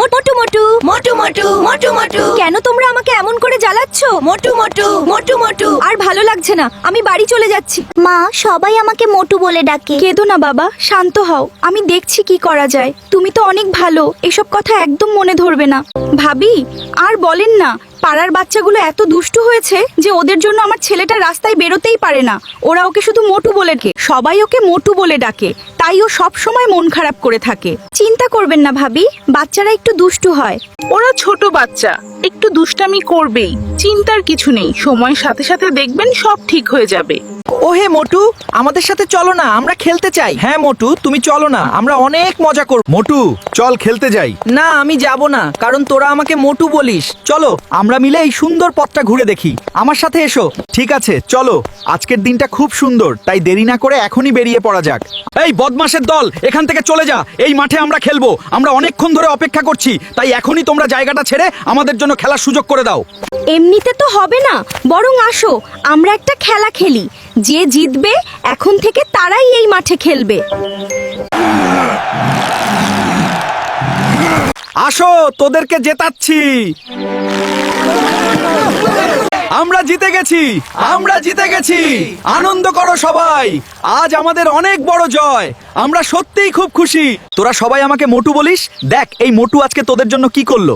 মোটু মোটু মোটু মোটু মোটু মোটু। কেন তোমরা আমাকে এমন করে জ্বালাচ্ছ? মোটু মোটু মোটু মোটু। আর ভালো লাগছে না, আমি বাড়ি চলে যাচ্ছি। মা, সবাই আমাকে মোটু বলে ডাকে। কেঁদো না বাবা, শান্ত হও, আমি দেখছি কি করা যায়। তুমি তো অনেক ভালো, এসব কথা একদম মনে ধরবে না। ভাবি, আর বলেন না, পাড়ার বাচ্চাগুলো এত দুষ্টু হয়েছে যে ওদের জন্য আমার ছেলেটা রাস্তায় বেরোতেই পারে না। ওরা ওকে শুধু মোটু বলে ডাকে, সবাই ওকে মোটু বলে ডাকে, তাই ও সব সময় মন খারাপ করে থাকে। চিন্তা করবেন না ভাবি, বাচ্চারা একটু দুষ্টু হয়। ওরা ছোট বাচ্চা, একটু দুষ্টামি করবেই, চিন্তার কিছু নেই। সময়ের সাথে সাথে দেখবেন সব ঠিক হয়ে যাবে। ও হে মোটু, আমাদের সাথে চলো না, আমরা খেলতে চাই। হ্যাঁ মোটু, তুমি চলো না, আমরা অনেক মজা করব। মোটু, চল খেলতে যাই। না, আমি যাব না, কারণ তোরা আমাকে মোটু বলিস। চলো আমরা মিলে এই সুন্দর পথটা ঘুরে দেখি। আমার সাথে এসো। ঠিক আছে, চলো। আজকের দিনটা খুব সুন্দর, তাই দেরি না করে এখনই বেরিয়ে পড়া যাক। এই বদমাশের দল, এখান থেকে চলে যা। এই মাঠে আমরা খেলবো, আমরা অনেকক্ষণ ধরে অপেক্ষা করছি, তাই এখনই তোমরা জায়গাটা ছেড়ে আমাদের জন্য খেলার সুযোগ করে দাও। এমনিতে তো হবে না, বরং আসো আমরা একটা খেলা খেলি। যে জিতবে এখন থেকে তারাই এই মাঠে খেলবে। আসো, তোদেরকে জেতাচ্ছি। আমরা জিতে গেছি, আমরা জিতে গেছি। আনন্দ করো সবাই, আজ আমাদের অনেক বড় জয়। আমরা সত্যিই খুব খুশি। তোরা সবাই আমাকে মোটু বলিস, দেখ এই মোটু আজকে তোদের জন্য কি করলো।